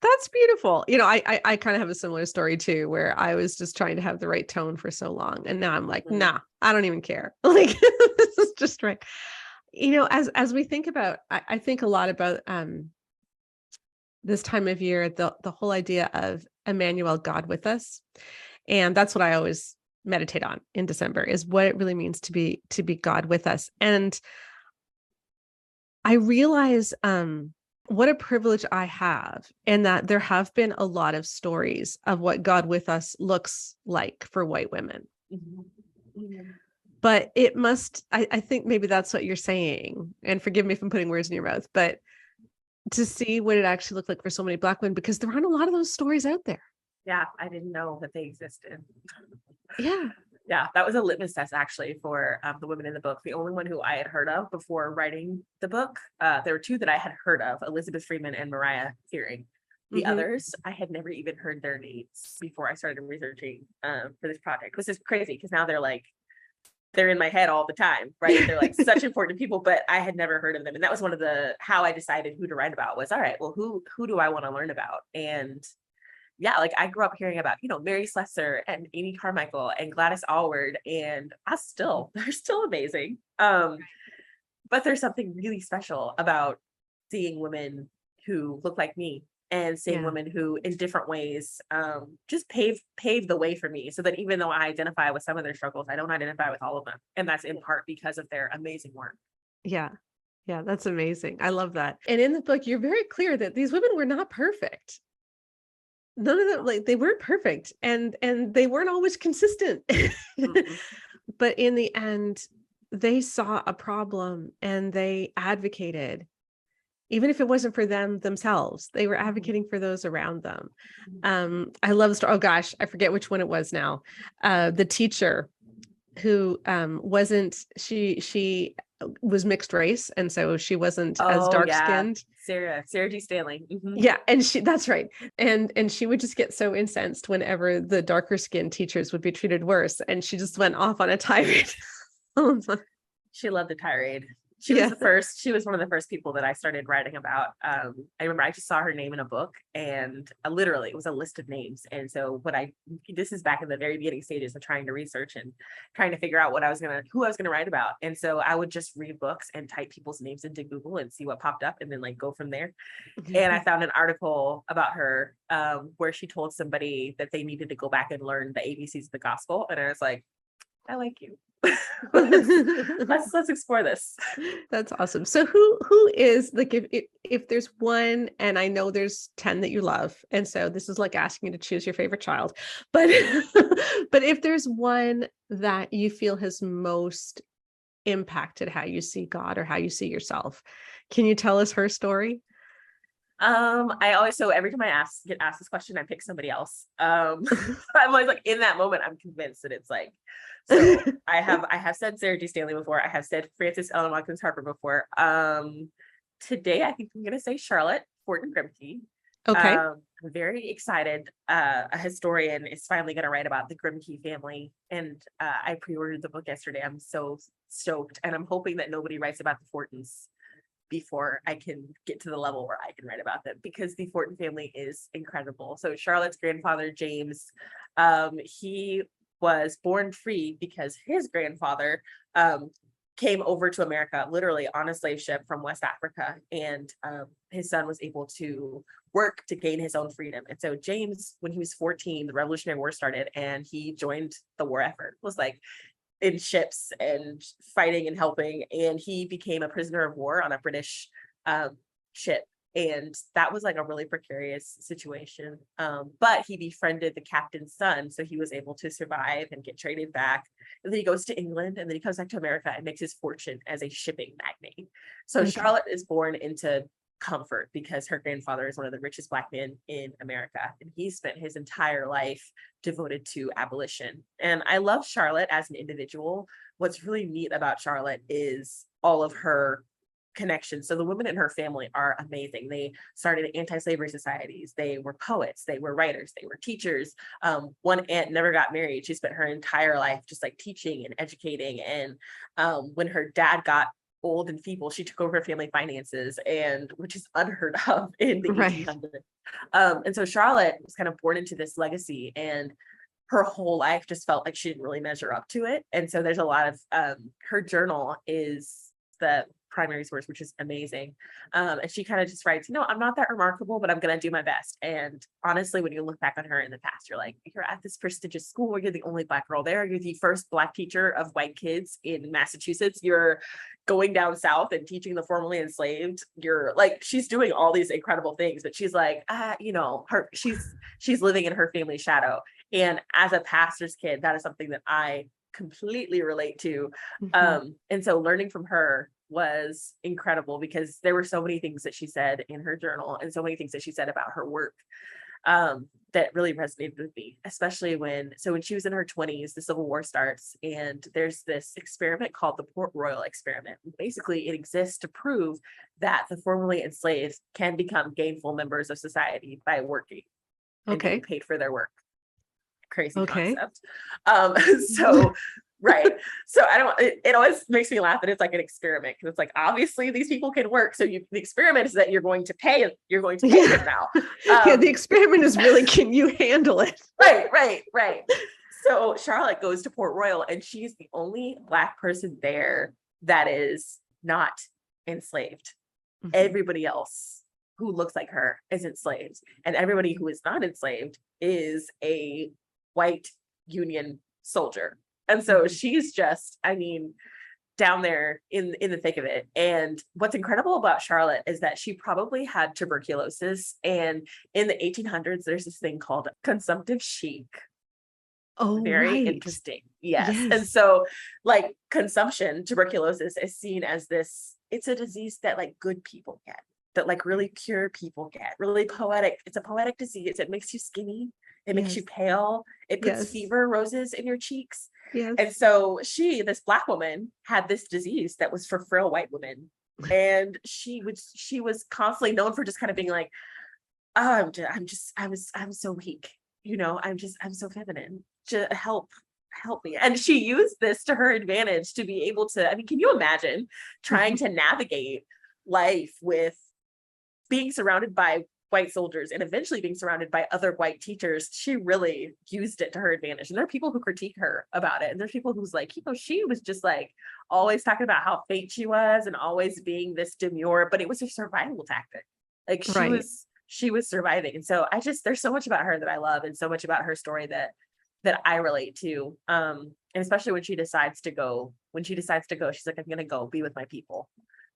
That's beautiful. I kind of have a similar story too, where I was just trying to have the right tone for so long. And now I'm like, Mhm. nah, I don't even care. Like this is just right. As we think about, I think a lot about this time of year, the whole idea of Emmanuel, God with us. And that's what I always meditate on in December, is what it really means to be God with us. And I realize what a privilege I have, and that there have been a lot of stories of what God with us looks like for white women. Mhm. Mhm. But I think maybe that's what you're saying. And forgive me if I'm putting words in your mouth, but to see what it actually looked like for so many Black women, because there aren't a lot of those stories out there. Yeah, I didn't know that they existed. Yeah. Yeah, that was a litmus test actually for the women in the book. The only one who I had heard of before writing the book, there were two that I had heard of: Elizabeth Freeman and Mariah Fearing. The Hmm. others, I had never even heard their names before I started researching for this project, which is crazy because now they're in my head all the time, right? They're like such important people, but I had never heard of them. And that was one of the how I decided who to write about was, all right, well, who do I want to learn about? And yeah, like I grew up hearing about, Mary Slessor and Amy Carmichael and Gladys Allward, and they're still amazing. But there's something really special about seeing women who look like me and seeing Yeah. women who in different ways just pave the way for me, so that even though I identify with some of their struggles, I don't identify with all of them. And that's in part because of their amazing work. Yeah. Yeah. That's amazing. I love that. And in the book, you're very clear that these women were not perfect. None of them, like, they weren't perfect, and they weren't always consistent. Mhm. But in the end, they saw a problem and they advocated, even if it wasn't for them themselves, they were Mhm. advocating for those around them. Mhm. I love the story. Oh gosh, I forget which one it was now. The teacher who wasn't, she was mixed race, and so she wasn't as Oh dark yeah. skinned. Sarah G. Stanley. Mhm. Yeah, and that's right. And she would just get so incensed whenever the darker skinned teachers would be treated worse. And she just went off on a tirade. She loved the tirade. She Yeah. was one of the first people that I started writing about. I remember I just saw her name in a book, and literally it was a list of names. And so this is back in the very beginning stages of trying to research and trying to figure out who I was gonna write about. And so I would just read books and type people's names into Google and see what popped up, and then like go from there. And I found an article about her where she told somebody that they needed to go back and learn the ABCs of the gospel. And I was like, I like you. let's explore this. That's awesome. So who is like, if there's one, and I know there's 10 that you love, and so this is like asking you to choose your favorite child, but but if there's one that you feel has most impacted how you see God or how you see yourself, can you tell us her story? So every time I get asked this question, I pick somebody else. I'm always like, in that moment, I'm convinced that it's like, so I have said Sarah G. Stanley before. I have said Frances Ellen Watkins Harper before. Today I think I'm gonna say Charlotte Forten Grimke. Okay. I'm very excited. A historian is finally gonna write about the Grimke family, and I pre-ordered the book yesterday. I'm so stoked, and I'm hoping that nobody writes about the Fortens before I can get to the level where I can write about them, because the Forten family is incredible. So Charlotte's grandfather, James, he was born free because his grandfather came over to America literally on a slave ship from West Africa, and his son was able to work to gain his own freedom. And so James, when he was 14, the Revolutionary War started, and he joined the war effort. It was like in ships and fighting and helping, and he became a prisoner of war on a British ship. And that was like a really precarious situation. But he befriended the captain's son, so he was able to survive and get traded back. And then he goes to England, and then he comes back to America and makes his fortune as a shipping magnate. So Okay. Charlotte is born into comfort because her grandfather is one of the richest Black men in America, and he spent his entire life devoted to abolition. And I love Charlotte as an individual. What's really neat about Charlotte is all of her connections. So the women in her family are amazing. They started anti-slavery societies. They were poets. They were writers. They were teachers. One aunt never got married. She spent her entire life just like teaching and educating. And when her dad got old and feeble, she took over her family finances, and which is unheard of in the Right. 1800s. And so Charlotte was kind of born into this legacy, and her whole life just felt like she didn't really measure up to it. And so there's a lot of her journal is the primary source, which is amazing. And she kind of just writes, I'm not that remarkable, but I'm going to do my best. And honestly, when you look back on her in the past, you're like, you're at this prestigious school. You're the only Black girl there. You're the first Black teacher of white kids in Massachusetts. You're going down south and teaching the formerly enslaved. You're like, she's doing all these incredible things, but she's like, she's living in her family's shadow. And as a pastor's kid, that is something that I completely relate to. Mhm. And so learning from her was incredible, because there were so many things that she said in her journal and so many things that she said about her work that really resonated with me, especially when she was in her 20s, the Civil War starts, and there's this experiment called the Port Royal experiment. Basically, it exists to prove that the formerly enslaved can become gainful members of society by working and Okay. being paid for their work. Crazy Okay. concept. Right. So it always makes me laugh that it's like an experiment, because it's like, obviously these people can work. So the experiment is that you're going to pay them now. Yeah, the experiment is really, can you handle it? Right. So Charlotte goes to Port Royal, and she's the only Black person there that is not enslaved. Mhm. Everybody else who looks like her is enslaved, and everybody who is not enslaved is a white Union soldier. And so she's just, down there in the thick of it. And what's incredible about Charlotte is that she probably had tuberculosis. And in the 1800s, there's this thing called consumptive chic. Oh, Very right. interesting. Yes. Yes. And so like tuberculosis is seen as this, it's a disease that like good people get, that like really pure people get, really poetic. It's a poetic disease. It makes you skinny. It makes Yes. you pale. It puts Yes. fever roses in your cheeks. Yes. And so this Black woman had this disease that was for frail white women. And she was constantly known for just kind of being like, oh, I'm so weak. I'm so feminine. Just help me. And she used this to her advantage to be able to, I mean, can you imagine trying to navigate life with being surrounded by white soldiers and eventually being surrounded by other white teachers? She really used it to her advantage. And there are people who critique her about it. And there's people who's like, she was just like always talking about how fake she was and always being this demure, but it was a survival tactic. Like she was surviving. And so there's so much about her that I love, and so much about her story that I relate to. And especially when she decides to go, she's like, I'm going to go be with my people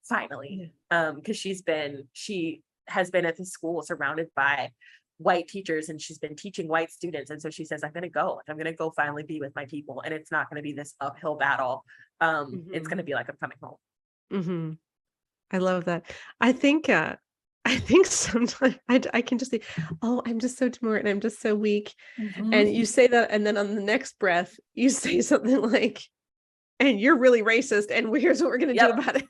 finally. Because she has been at the school surrounded by white teachers, and she's been teaching white students. And so she says, I'm going to go finally be with my people. And it's not going to be this uphill battle. It's going to be like, I'm coming home. Mm-hmm. I love that. I think sometimes I can just say, oh, I'm just so demure and I'm just so weak. And you say that, and then on the next breath, you say something like, and you're really racist, and here's what we're going to do about it.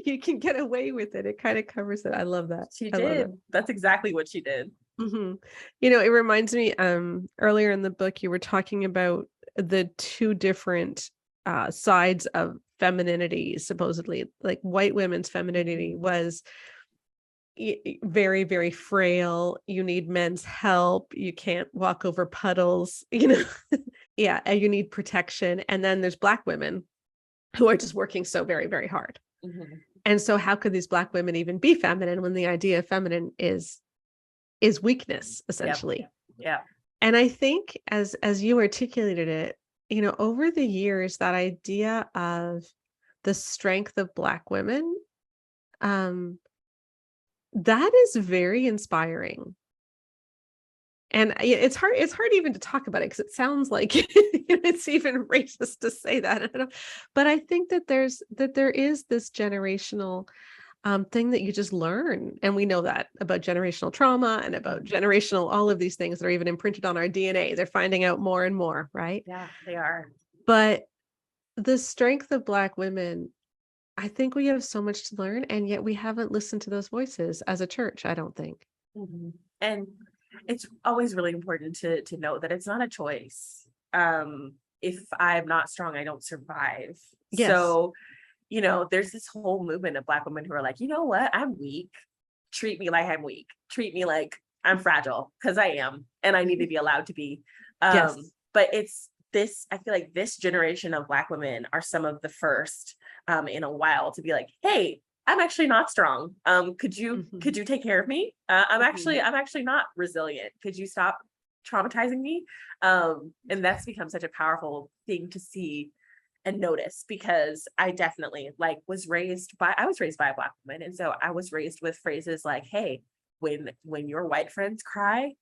You can get away with it. It kind of covers it. I love that. She did. That's exactly what she did. Mm-hmm. It reminds me, earlier in the book, you were talking about the two different sides of femininity. Supposedly, like white women's femininity was very, very frail. You need men's help. You can't walk over puddles, yeah, and you need protection. And then there's Black women who are just working so very, very hard. And so how could these Black women even be feminine when the idea of feminine is weakness, essentially? Yeah. And I think as you articulated it, over the years, that idea of the strength of Black women, that is very inspiring. And it's hard even to talk about it because it sounds like it's even racist to say that. But I think that there is this generational thing that you just learn. And we know that about generational trauma and about generational, all of these things that are even imprinted on our DNA. They're finding out more and more, right? Yeah, they are. But the strength of Black women, I think we have so much to learn, and yet we haven't listened to those voices as a church, I don't think. And it's always really important to know that it's not a choice. If I'm not strong, I don't survive. Yes. So, there's this whole movement of Black women who are like, you know what? I'm weak. Treat me like I'm weak. Treat me like I'm fragile, because I am, and I need to be allowed to be. Yes. But I feel like this generation of Black women are some of the first in a while to be like, hey, I'm actually not strong. Could you take care of me? I'm actually not resilient. Could you stop traumatizing me? And that's become such a powerful thing to see and notice, because I definitely was raised by a Black woman. And so I was raised with phrases like, hey, when your white friends cry,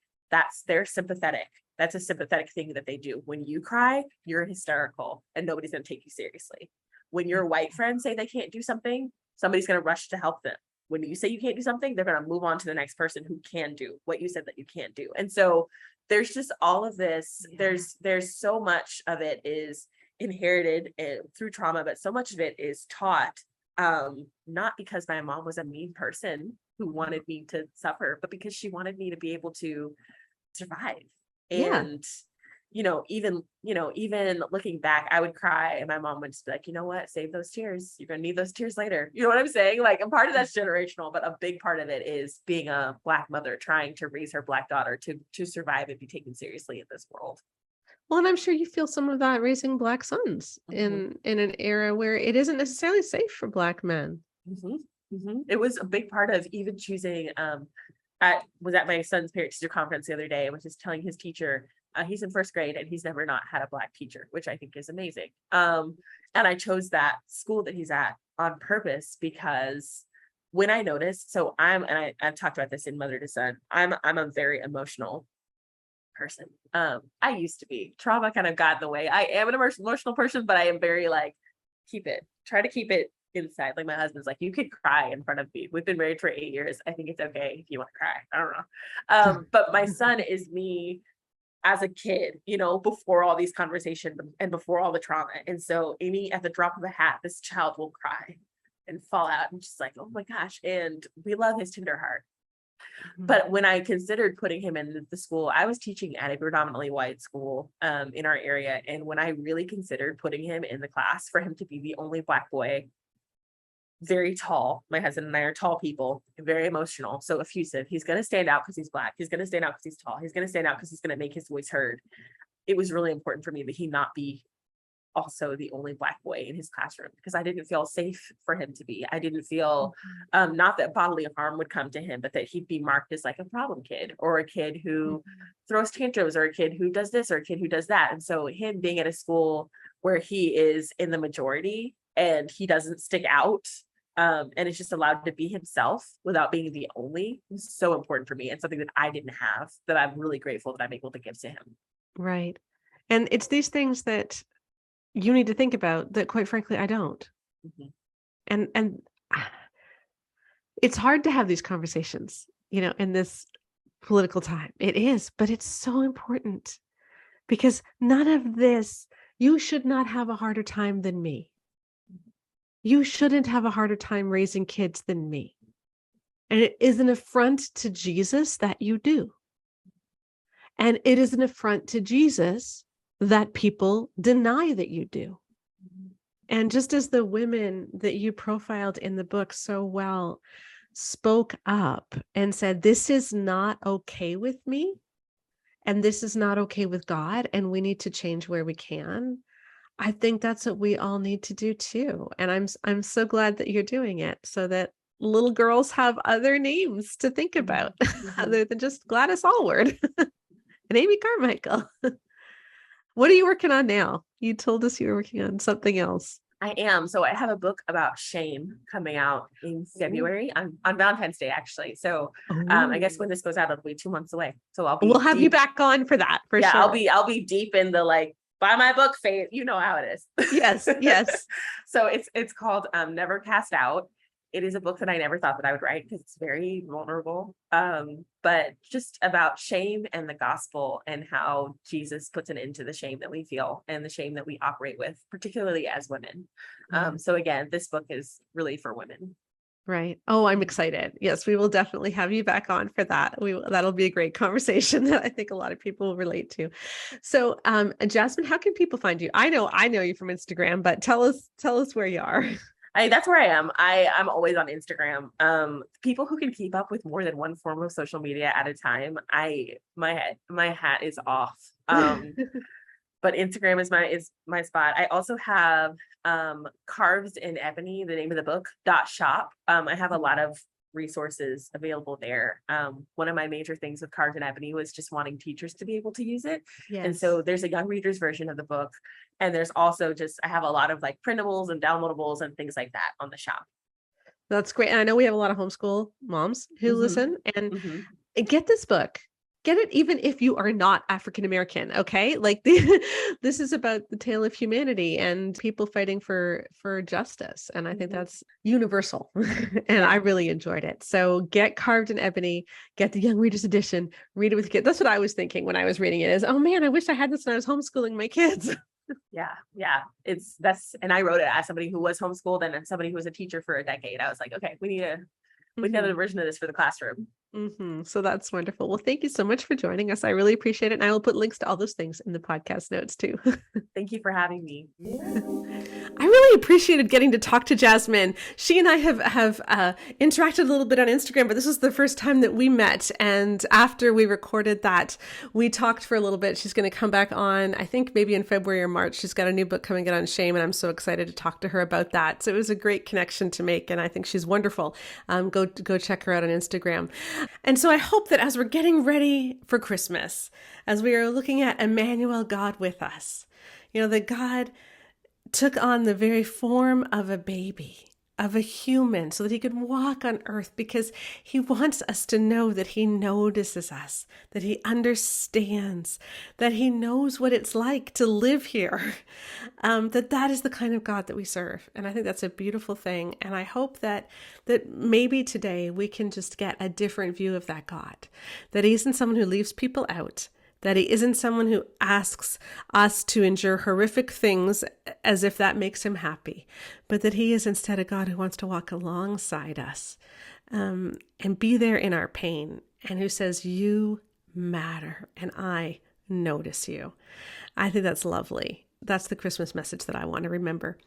they're sympathetic. That's a sympathetic thing that they do. When you cry, you're hysterical and nobody's going to take you seriously. When your white friends say they can't do something, somebody's going to rush to help them. When you say you can't do something, they're going to move on to the next person who can do what you said that you can't do. And so there's just all of this. Yeah. There's so much of it is inherited through trauma, but so much of it is taught, not because my mom was a mean person who wanted me to suffer, but because she wanted me to be able to survive. And even looking back, I would cry and my mom would just be like, you know what, save those tears. You're going to need those tears later. You know what I'm saying? Like, a part of that's generational, but a big part of it is being a Black mother trying to raise her Black daughter to survive and be taken seriously in this world. Well, and I'm sure you feel some of that raising Black sons in an era where it isn't necessarily safe for Black men. It was a big part of even choosing, I was at my son's parent-teacher conference the other day, and was just telling his teacher, he's in first grade and he's never not had a Black teacher, which I think is amazing. And I chose that school that he's at on purpose because when I noticed, I've talked about this in Mother to Son, I'm a very emotional person. I used to be. Trauma kind of got in the way. I am an emotional person, but I am very try to keep it inside. Like, my husband's like, you could cry in front of me. We've been married for 8 years. I think it's okay if you want to cry. I don't know. But my son is me as a kid, before all these conversations and before all the trauma. And so at the drop of a hat, this child will cry and fall out and just like, oh my gosh. And we love his tender heart. But when I considered putting him in the school, I was teaching at a predominantly white school in our area. And when I really considered putting him in the class for him to be the only Black boy, very tall, my husband and I are tall people, very emotional, so effusive. He's going to stand out because he's Black. He's going to stand out because he's tall. He's going to stand out because he's going to make his voice heard. It was really important for me that he not be also the only Black boy in his classroom, because I didn't feel safe for him to be. I didn't feel not that bodily harm would come to him, but that he'd be marked as like a problem kid, or a kid who throws tantrums, or a kid who does this, or a kid who does that. And so him being at a school where he is in the majority and he doesn't stick out, and is just allowed to be himself without being the only, was so important for me, and something that I didn't have, that I'm really grateful that I'm able to give to him. Right. And it's these things that you need to think about that, quite frankly, I don't. And it's hard to have these conversations, in this political time. It is, but it's so important, because none of this, you should not have a harder time than me. You shouldn't have a harder time raising kids than me. And it is an affront to Jesus that you do. And it is an affront to Jesus that people deny that you do. And just as the women that you profiled in the book so well spoke up and said, this is not okay with me, and this is not okay with God, and we need to change where we can, I think that's what we all need to do too. And I'm so glad that you're doing it, so that little girls have other names to think about other than just Gladys Allward and Amy Carmichael. What are you working on now? You told us you were working on something else. I am. So I have a book about shame coming out in February on Valentine's Day, actually. So I guess when this goes out, it'll be 2 months away. So we'll have you back on for that, for sure. I'll be deep in the like buy my book phase. You know how it is. Yes. So it's called Never Cast Out. It is a book that I never thought that I would write, because it's very vulnerable, but just about shame and the gospel, and how Jesus puts an end to the shame that we feel and the shame that we operate with, particularly as women. So again, this book is really for women. Right. Oh, I'm excited. Yes, we will definitely have you back on for that. That'll be a great conversation that I think a lot of people will relate to. So, Jasmine, how can people find you? I know you from Instagram, but tell us where you are. That's where I am. I'm always on Instagram. People who can keep up with more than one form of social media at a time, my hat is off. But Instagram is my spot. I also have Carved in Ebony, the name of the book, .shop. I have a lot of resources available there. One of my major things with Carved in Ebony was just wanting teachers to be able to use it. Yes. And so there's a young readers version of the book. And there's also I have a lot of like printables and downloadables and things like that on the shop. That's great. And I know we have a lot of homeschool moms who listen, and get this book. Get it even if you are not African American, okay? Like this is about the tale of humanity and people fighting for justice. And I think that's universal. And I really enjoyed it. So get Carved in Ebony, get the Young Readers Edition, read it with kids. That's what I was thinking when I was reading it, is, oh man, I wish I had this when I was homeschooling my kids. Yeah. And I wrote it as somebody who was homeschooled and somebody who was a teacher for a decade. I was like, okay, we need another version of this for the classroom. So that's wonderful. Well, thank you so much for joining us. I really appreciate it. And I will put links to all those things in the podcast notes too. Thank you for having me. I really appreciated getting to talk to Jasmine. She and I have interacted a little bit on Instagram, but this was the first time that we met. And after we recorded that, we talked for a little bit. She's going to come back on, I think maybe in February or March. She's got a new book coming out on shame, and I'm so excited to talk to her about that. So it was a great connection to make, and I think she's wonderful. Go check her out on Instagram. And so I hope that as we're getting ready for Christmas, as we are looking at Emmanuel, God with us, that God took on the very form of a baby, of a human, so that he could walk on earth, because he wants us to know that he notices us, that he understands, that he knows what it's like to live here, that is the kind of God that we serve. And I think that's a beautiful thing. And I hope that maybe today we can just get a different view of that God, that he isn't someone who leaves people out, that he isn't someone who asks us to endure horrific things as if that makes him happy, but that he is instead a God who wants to walk alongside us and be there in our pain, and who says, you matter and I notice you. I think that's lovely. That's the Christmas message that I want to remember.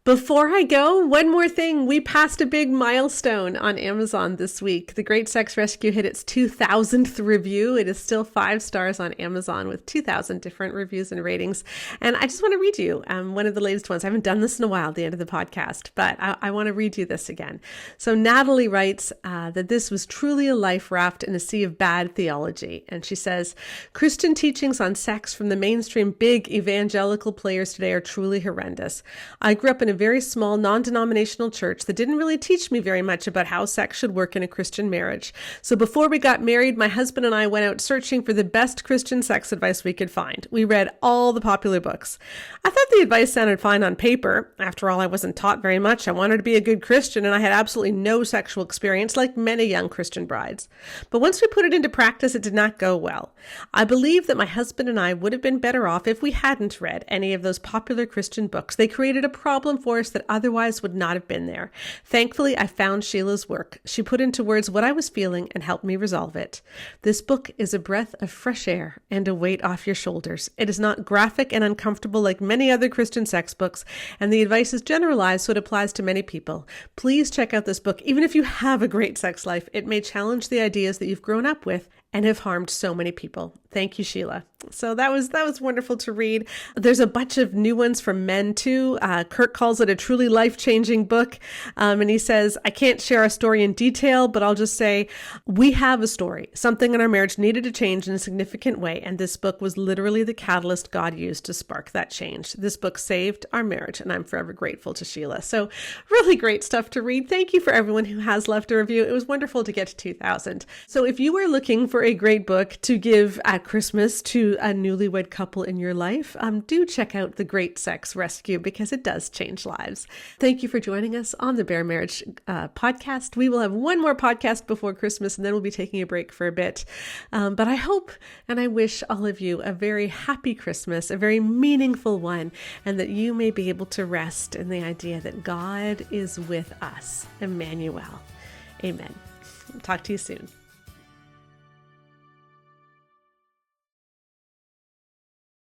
Before I go, one more thing. We passed a big milestone on Amazon this week. The Great Sex Rescue hit its 2,000th review. It is still 5 stars on Amazon with 2,000 different reviews and ratings. And I just want to read you one of the latest ones. I haven't done this in a while at the end of the podcast, but I want to read you this again. So Natalie writes that this was truly a life raft in a sea of bad theology. And she says, Christian teachings on sex from the mainstream big evangelical players today are truly horrendous. I grew up in a very small non-denominational church that didn't really teach me very much about how sex should work in a Christian marriage. So before we got married, my husband and I went out searching for the best Christian sex advice we could find. We read all the popular books. I thought the advice sounded fine on paper. After all, I wasn't taught very much. I wanted to be a good Christian, and I had absolutely no sexual experience like many young Christian brides. But once we put it into practice, it did not go well. I believe that my husband and I would have been better off if we hadn't read any of those popular Christian books. They created a problem for us that otherwise would not have been there. Thankfully, I found Sheila's work. She put into words what I was feeling and helped me resolve it. This book is a breath of fresh air and a weight off your shoulders. It is not graphic and uncomfortable like many other Christian sex books, and the advice is generalized, so it applies to many people. Please check out this book. Even if you have a great sex life, it may challenge the ideas that you've grown up with and have harmed so many people. Thank you, Sheila. So that was wonderful to read. There's a bunch of new ones from men too. Kurt calls it a truly life-changing book. And he says, I can't share our story in detail, but I'll just say we have a story. Something in our marriage needed to change in a significant way. And this book was literally the catalyst God used to spark that change. This book saved our marriage, and I'm forever grateful to Sheila. So really great stuff to read. Thank you for everyone who has left a review. It was wonderful to get to 2,000. So if you are looking for a great book to give at Christmas to a newlywed couple in your life, do check out The Great Sex Rescue, because it does change lives. Thank you for joining us on the Bare Marriage podcast. We will have one more podcast before Christmas, and then we'll be taking a break for a bit. But I hope and I wish all of you a very happy Christmas, a very meaningful one, and that you may be able to rest in the idea that God is with us. Emmanuel. Amen. Talk to you soon.